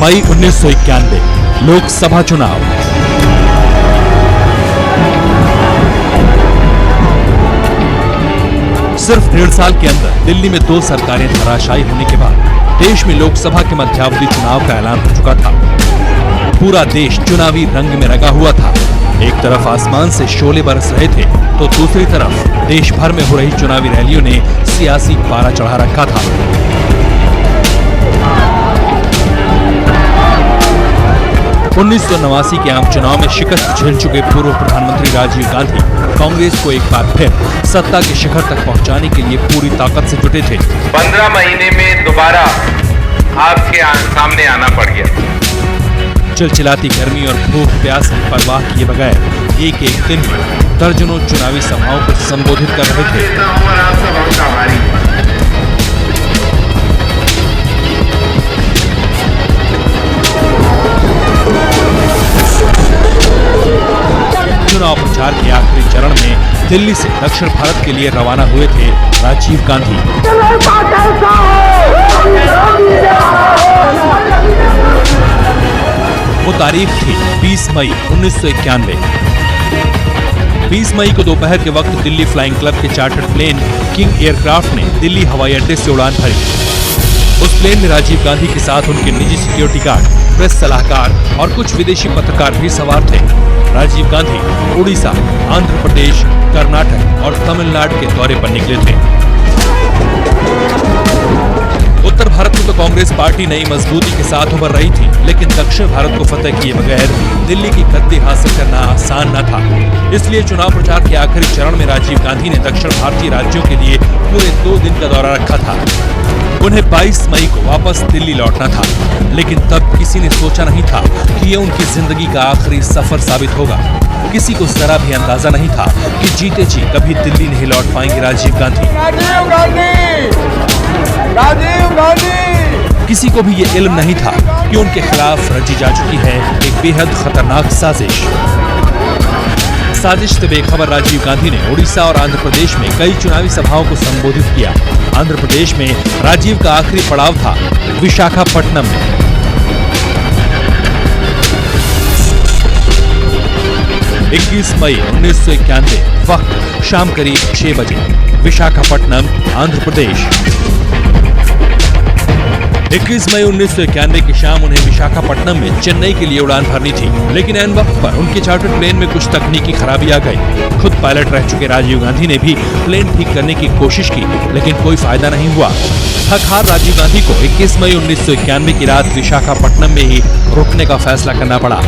मई 1991 लोकसभा चुनाव। सिर्फ 1.5 साल के अंदर दिल्ली में 2 सरकारें धराशायी होने के बाद देश में लोकसभा के मध्यावधि चुनाव का ऐलान हो चुका था। पूरा देश चुनावी रंग में रंगा हुआ था। एक तरफ आसमान से शोले बरस रहे थे तो दूसरी तरफ देश भर में हो रही चुनावी रैलियों ने सियासी पारा चढ़ा रखा था। 1989 के आम चुनाव में शिकस्त झेल चुके पूर्व प्रधानमंत्री राजीव गांधी कांग्रेस को एक बार फिर सत्ता के शिखर तक पहुंचाने के लिए पूरी ताकत से जुटे थे। 15 महीने में दोबारा आपके सामने आना पड़ गया। चिलचिलाती गर्मी और भूख प्यास की परवाह किए बगैर एक एक दिन में दर्जनों चुनावी सभाओं को संबोधित कर रहे थे। चुनाव प्रचार के आखिरी चरण में दिल्ली से दक्षिण भारत के लिए रवाना हुए थे राजीव गांधी। वो तारीख थी 20 मई 1991। 20 मई को दोपहर के वक्त दिल्ली फ्लाइंग क्लब के चार्टर्ड प्लेन किंग एयरक्राफ्ट ने दिल्ली हवाई अड्डे से उड़ान भरी। उस प्लेन में राजीव गांधी के साथ उनके निजी सिक्योरिटी गार्ड, प्रेस सलाहकार और कुछ विदेशी पत्रकार भी सवार थे। राजीव गांधी उड़ीसा, आंध्र प्रदेश, कर्नाटक और तमिलनाडु के दौरे पर निकले थे। उत्तर भारत में तो कांग्रेस पार्टी नई मजबूती के साथ उभर रही थी, लेकिन दक्षिण भारत को फतेह किए बगैर दिल्ली की गद्दी हासिल करना आसान न था। इसलिए चुनाव प्रचार के आखिरी चरण में राजीव गांधी ने दक्षिण भारतीय राज्यों के लिए पूरे 2 दिन का दौरा रखा था। उन्हें 22 मई को वापस दिल्ली लौटना था, लेकिन तब किसी ने सोचा नहीं था कि ये उनकी जिंदगी का आखिरी सफर साबित होगा। किसी को जरा भी अंदाजा नहीं था कि जीते जी कभी दिल्ली नहीं लौट पाएंगे राजीव गांधी। किसी को भी ये इल्म नहीं था कि उनके खिलाफ रची जा चुकी है एक बेहद खतरनाक साजिश। साजिश से बेखबर राजीव गांधी ने उड़ीसा और आंध्र प्रदेश में कई चुनावी सभाओं को संबोधित किया। आंध्र प्रदेश में राजीव का आखिरी पड़ाव था विशाखापट्टनम में। इक्कीस मई 1991 वक्त शाम करीब 6 बजे, विशाखापट्टनम, आंध्र प्रदेश। 21 मई 1991 की शाम उन्हें विशाखापट्टनम में चेन्नई के लिए उड़ान भरनी थी, लेकिन ऐन वक्त पर उनके चार्टर्ड प्लेन में कुछ तकनीकी खराबी आ गई। खुद पायलट रह चुके राजीव गांधी ने भी प्लेन ठीक करने की कोशिश की, लेकिन कोई फायदा नहीं हुआ। थक-हार राजीव गांधी को 21 मई 1991 की रात विशाखापट्टनम में ही रुकने का फैसला करना पड़ा,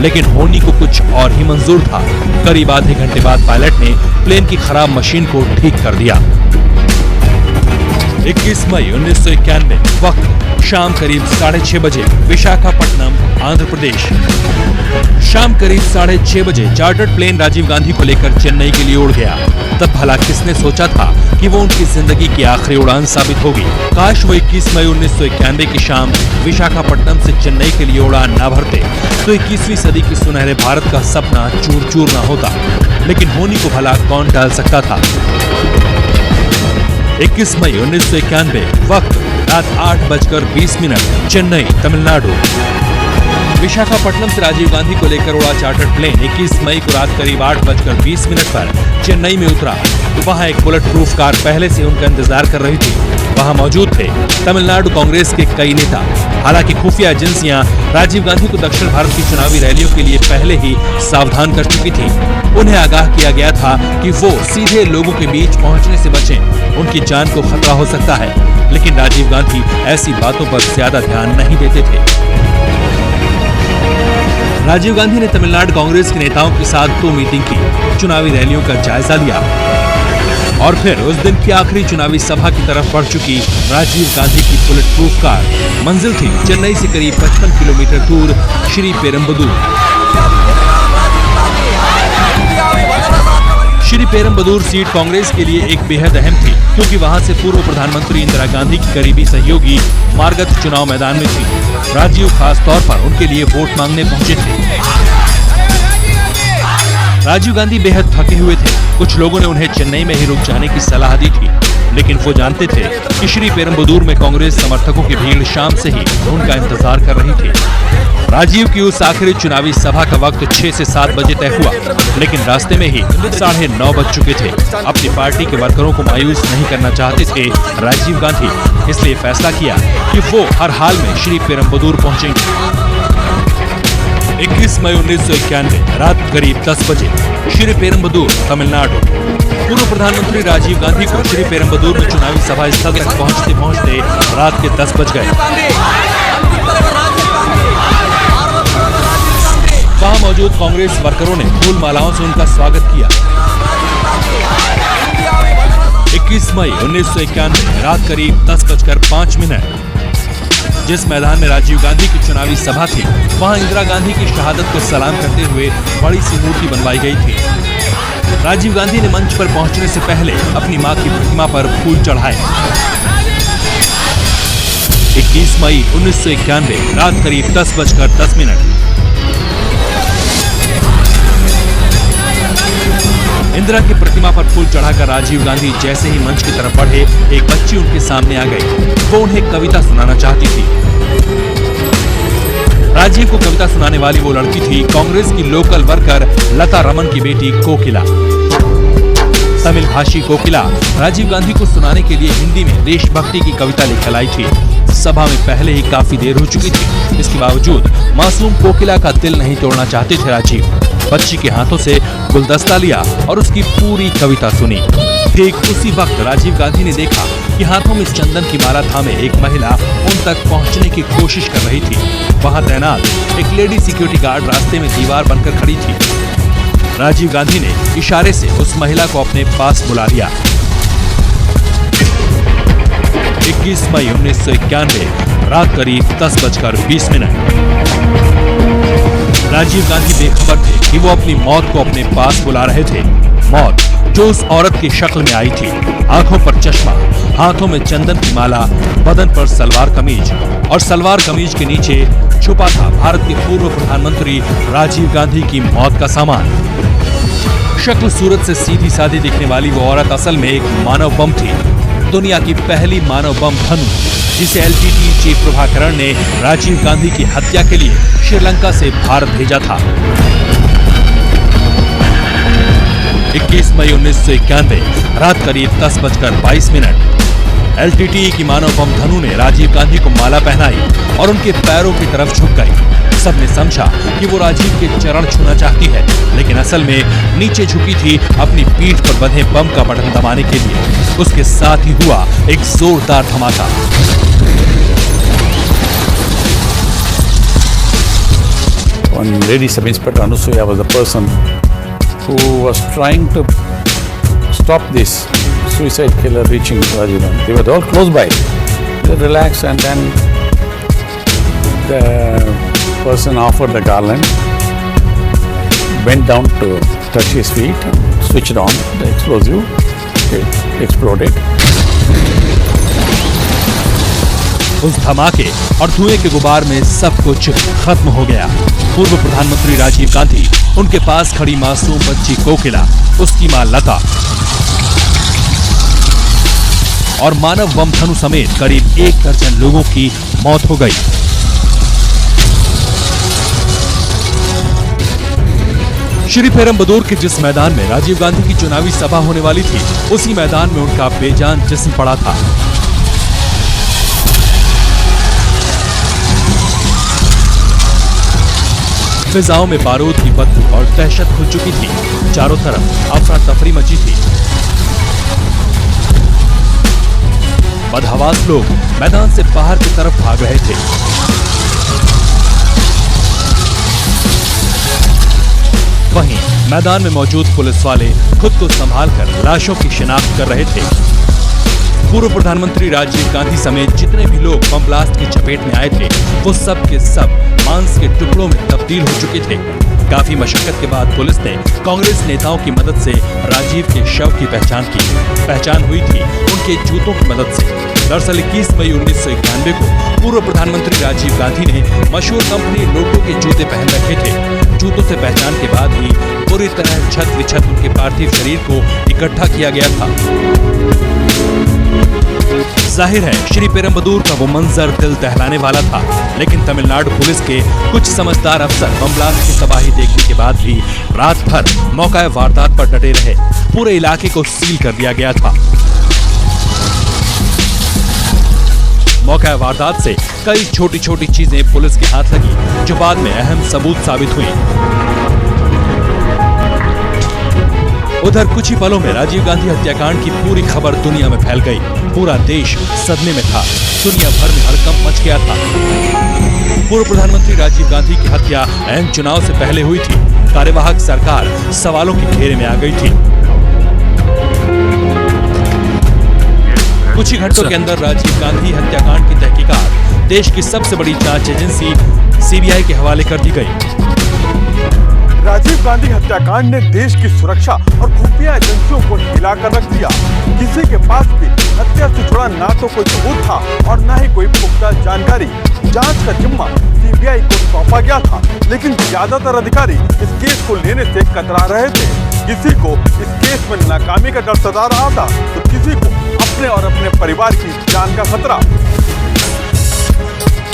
लेकिन होनी को कुछ और ही मंजूर था। करीब आधे घंटे बाद पायलट ने प्लेन की खराब मशीन को ठीक कर दिया। 21 मई 1991 वक्त शाम करीब 6:30 बजे, विशाखापट्टनम, आंध्र प्रदेश। शाम करीब 6:30 बजे चार्टर्ड प्लेन राजीव गांधी को लेकर चेन्नई के लिए उड़ गया। तब भला किसने सोचा था कि वो उनकी जिंदगी की आखिरी उड़ान साबित होगी। काश वो 21 मई 1991 की शाम विशाखापट्टनम से चेन्नई के लिए उड़ान न भरते तो 21वीं सदी के सुनहरे भारत का सपना चूर चूर न होता। लेकिन होनी को भला कौन टाल सकता था। 21 मई 1991 वक्त रात 8:20, चेन्नई, तमिलनाडु। विशाखापट्टनम से राजीव गांधी को लेकर उड़ा चार्टर्ड प्लेन 21 मई को रात करीब 8:20 पर चेन्नई में उतरा। वहां एक बुलेट प्रूफ कार पहले से उनका इंतजार कर रही थी। वहां मौजूद थे तमिलनाडु कांग्रेस के कई नेता। हालांकि खुफिया एजेंसियां राजीव गांधी को दक्षिण भारत की चुनावी रैलियों के लिए पहले ही सावधान कर चुकी थी। उन्हें आगाह किया गया था कि वो सीधे लोगों के बीच पहुंचने से बचें, उनकी जान को खतरा हो सकता है। लेकिन राजीव गांधी ऐसी बातों पर ज्यादा ध्यान नहीं देते थे। राजीव गांधी ने तमिलनाडु कांग्रेस के नेताओं के साथ 2 मीटिंग की, चुनावी रैलियों का जायजा लिया और फिर उस दिन की आखिरी चुनावी सभा की तरफ बढ़ चुकी राजीव गांधी की बुलेट प्रूफ कार। मंजिल थी चेन्नई से करीब 55 किलोमीटर दूर श्री पेरम्बदूर। श्री पेरम्बदूर सीट कांग्रेस के लिए एक बेहद अहम थी, क्योंकि वहां से पूर्व प्रधानमंत्री इंदिरा गांधी की करीबी सहयोगी मार्गत चुनाव मैदान में थी। राजीव खास तौर पर उनके लिए वोट मांगने पहुंचे थे। राजीव गांधी बेहद थके हुए थे। कुछ लोगों ने उन्हें चेन्नई में ही रुक जाने की सलाह दी थी, लेकिन वो जानते थे कि श्री पेरुम्बदूर में कांग्रेस समर्थकों की भीड़ शाम से ही उनका इंतजार कर रही थी। राजीव की उस आखिरी चुनावी सभा का वक्त 6 से 7 बजे तय हुआ, लेकिन रास्ते में ही 9:30 बज चुके थे। अपनी पार्टी के वर्करों को मायूस नहीं करना चाहते थे राजीव गांधी, इसलिए फैसला किया कि वो हर हाल में श्री पेरुम्बदूर पहुंचेंगे। 21 मई 1991 रात करीब 10 बजे श्री पेरुम्बदूर, तमिलनाडु। पूर्व प्रधानमंत्री राजीव गांधी को श्री पेरुम्बदूर में चुनावी सभा स्थल तक पहुंचते पहुंचते रात के 10 बज गए। वहां मौजूद कांग्रेस वर्करों ने फूल मालाओं से उनका स्वागत किया। 21 मई 1991 रात करीब 10:05 जिस मैदान में राजीव गांधी की चुनावी सभा थी, वहां इंदिरा गांधी की शहादत को सलाम करते हुए बड़ी सी मूर्ति बनवाई गई थी। राजीव गांधी ने मंच पर पहुंचने से पहले अपनी मां की प्रतिमा पर फूल चढ़ाए। 21 मई 1991 रात करीब 10:10 इंदिरा की प्रतिमा पर फूल चढ़ाकर राजीव गांधी जैसे ही मंच की तरफ बढ़े, एक बच्ची उनके सामने आ गई। वो उन्हें कविता सुनाना चाहती थी। राजीव को कविता सुनाने वाली वो लड़की थी कांग्रेस की लोकल वर्कर लता रमन की बेटी कोकिला। तमिल भाषी कोकिला राजीव गांधी को सुनाने के लिए हिंदी में देशभक्ति की कविता लिखकर लाई थी। सभा में पहले ही काफी देर हो चुकी थी, इसके बावजूद मासूम कोकिला का दिल नहीं तोड़ना चाहते थे राजीव। बच्ची के हाथों से गुलदस्ता लिया और उसकी पूरी कविता सुनी। ठीक उसी वक्त राजीव गांधी ने देखा कि हाथों में चंदन की माला थामे एक महिला उन तक पहुंचने की कोशिश कर रही थी। वहां तैनात एक लेडी सिक्योरिटी गार्ड रास्ते में दीवार बनकर खड़ी थी। राजीव गांधी ने इशारे से उस महिला को अपने पास बुला लिया। 21 मई 1991 रात करीब 10:20 राजीव गांधी बेखबर थे कि वो अपनी मौत को अपने पास बुला रहे थे। मौत जो उस औरत की शक्ल में आई थी, आंखों पर चश्मा, हाथों में चंदन की माला, बदन पर सलवार कमीज और सलवार कमीज के नीचे छुपा था भारत के पूर्व प्रधानमंत्री राजीव गांधी की मौत का सामान। शक्ल सूरत से सीधी सादी दिखने वाली वो औरत असल में एक मानव बम थी, दुनिया की पहली मानव बम धनु, जिसे LTTE चीफ प्रभाकरण ने राजीव गांधी की हत्या के लिए श्रीलंका से भारत भेजा था। 21 मई 1991 रात करीब 10:22 LTTE की मानव बम धनु ने राजीव गांधी को माला पहनाई और उनके पैरों की तरफ झुक गई। सबने समझा कि वो राजीव के चरण छूना चाहती है, लेकिन असल में नीचे झुकी थी अपनी पीठ पर बंधे बम का बटन दबाने के लिए। उसके साथ ही हुआ एक जोरदार धमाका। One lady sub-inspector Anusuya was the person who was trying to stop this suicide killer reaching Rajiv Gandhi. They were all close by. They relaxed, and then the person offered the garland, bent down to touch his feet, and switched on the explosive. It exploded. उस धमाके और धुएं के गुबार में सब कुछ खत्म हो गया। पूर्व प्रधानमंत्री राजीव गांधी, उनके पास खड़ी मासूम बच्ची कोकिला, उसकी मां लता और मानव बम धनु समेत करीब 1 दर्जन लोगों की मौत हो गई। श्री पेरुम्बदूर के जिस मैदान में राजीव गांधी की चुनावी सभा होने वाली थी, उसी मैदान में उनका बेजान जिस्म पड़ा था। फिजाओं में बारूद की बदबू और दहशत खुल चुकी थी। चारों तरफ अफरा तफरी मची थी। बदहवास लोग मैदान से बाहर की तरफ भाग रहे थे। वहीं मैदान में मौजूद पुलिस वाले खुद को संभालकर लाशों की शिनाख्त कर रहे थे। पूर्व प्रधानमंत्री राजीव गांधी समेत जितने भी लोग बम ब्लास्ट की चपेट में आए थे, वो सब के सब मांस के टुकड़ों में तब्दील हो चुके थे। काफी मशक्कत के बाद पुलिस ने कांग्रेस नेताओं की मदद से राजीव के शव की पहचान की। पहचान हुई थी उनके जूतों की मदद से। दरअसल 21 मई 1991 को पूर्व प्रधानमंत्री राजीव गांधी ने मशहूर कंपनी लोटो के जूते पहन रखे थे। जूतों से पहचान के बाद ही पूरी तरह छत विछत उनके पार्थिव शरीर को इकट्ठा किया गया था। जाहिर है श्री पेरम्बदूर का वो मंजर दिल दहलाने वाला था, लेकिन तमिलनाडु पुलिस के कुछ समझदार अफसर बम ब्लास्ट की तबाही देखने के बाद भी रात भर मौका वारदात पर डटे रहे। पूरे इलाके को सील कर दिया गया था। मौका वारदात से कई छोटी छोटी चीजें पुलिस के हाथ लगी जो बाद में अहम सबूत साबित हुई। उधर कुछ ही पलों में राजीव गांधी हत्याकांड की पूरी खबर दुनिया में फैल गई। पूरा देश सदमे में था। दुनिया भर में हड़कंप मच गया था। पूर्व प्रधानमंत्री राजीव गांधी की हत्या अहम चुनाव से पहले हुई थी। कार्यवाहक सरकार सवालों के घेरे में आ गई थी। कुछ ही घंटों के अंदर राजीव गांधी हत्याकांड की तहकीकात देश की सबसे बड़ी जांच एजेंसी सीबीआई के हवाले कर दी गई। राजीव गांधी हत्याकांड ने देश की सुरक्षा और खुफिया एजेंसियों को हिलाकर रख दिया। किसी के पास भी हत्या से जुड़ा ना तो कोई सबूत था और ना ही कोई पुख्ता जानकारी। जांच का जिम्मा सीबीआई को सौंपा गया था, लेकिन ज्यादातर अधिकारी इस केस को लेने से कतरा रहे थे। किसी को इस केस में नाकामी का डर सता रहा था, तो किसी को अपने और अपने परिवार की जान का खतरा।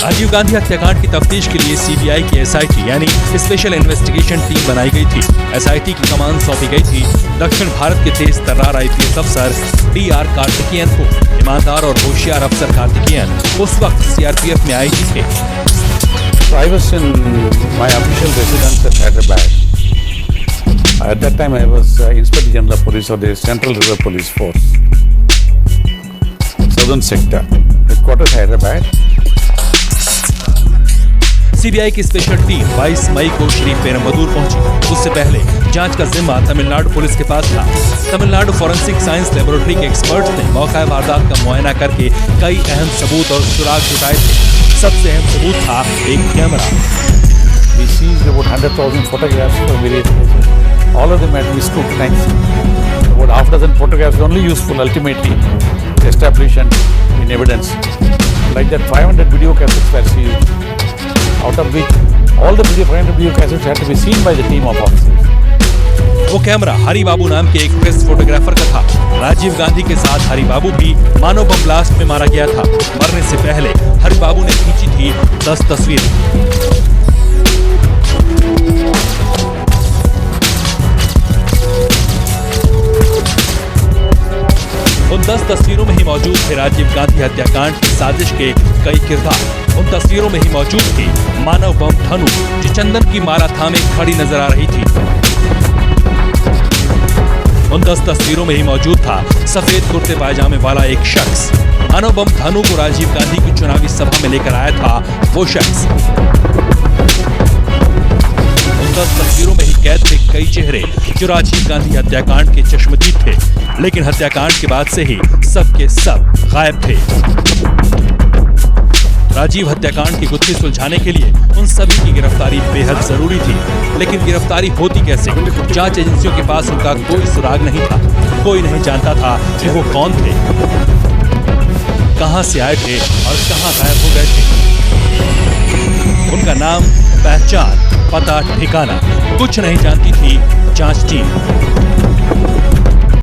राजीव गांधी हत्याकांड की तफ्तीश के लिए सीबीआई की एसआईटी यानी स्पेशल इन्वेस्टिगेशन टीम बनाई गई थी। एसआईटी की कमान सौंपी गई थी दक्षिण भारत के तेज तर्रार आईपीएस अफसर डीआर कार्तिकेयन को। ईमानदार और होशियार अफसर कार्तिकेयन उस वक्त सीआरपीएफ में आईजी थे। I was in my official residence at Hyderabad. At that time, I was Inspector General of Police of the Central River Police Force, Southern Sector, headquarters Hyderabad. CBI की स्पेशल टीम 22 मई को श्री पेरम्बदूर पहुंची। उससे पहले जांच का जिम्मा Tamil Nadu police के पास था। तमिलनाडु फॉरेंसिक साइंस लेबोरेटरी के एक्सपर्ट्स ने मौका वारदात का मुआयना करके कई अहम सबूत और सुराग जुटाए थे। सबसे अहम सबूत था एक camera. We seized about 100,000 photographs from various places. All of them had been scrutinized. About half a dozen photographs were only useful ultimately to establish and in evidence. Like that, 500 video cassettes were seized, out of which all the 500 video cassettes had to be seen by the team of officers. वो camera Hari बाबू नाम के एक press photographer का था। राजीव गांधी के साथ हरि बाबू भी मानव bomb blast में मारा गया था। मरने से पहले हरि बाबू ने खींची थी 10 तस्वीरें। उन 10 तस्वीरों में ही मौजूद थे राजीव गांधी हत्याकांड की साजिश के कई किरदार। उन तस्वीरों में ही मौजूद थी मानव बम धनु जो चंदन की माला थामे खड़ी नजर आ रही थी। उन 10 तस्वीरों में ही मौजूद था सफेद कुर्ते पायजामे वाला एक शख्स। मानव बम धनु को राजीव गांधी की चुनावी सभा में लेकर आया था वो शख्स। उन 10 तस्वीरों में ही कैद थे कई चेहरे जो राजीव गांधी हत्याकांड के चश्मदीद थे, लेकिन हत्याकांड के बाद से ही सब के सब गायब थे। राजीव हत्याकांड की गुत्थी सुलझाने के लिए उन सभी की गिरफ्तारी बेहद जरूरी थी, लेकिन गिरफ्तारी होती कैसे? जांच एजेंसियों के पास उनका कोई सुराग नहीं था। कोई नहीं जानता था कि वो कौन थे, कहां से आए थे और कहां गायब हो गए थे। उनका नाम, पहचान, पता, ठिकाना कुछ नहीं जानती थी जांच टीम।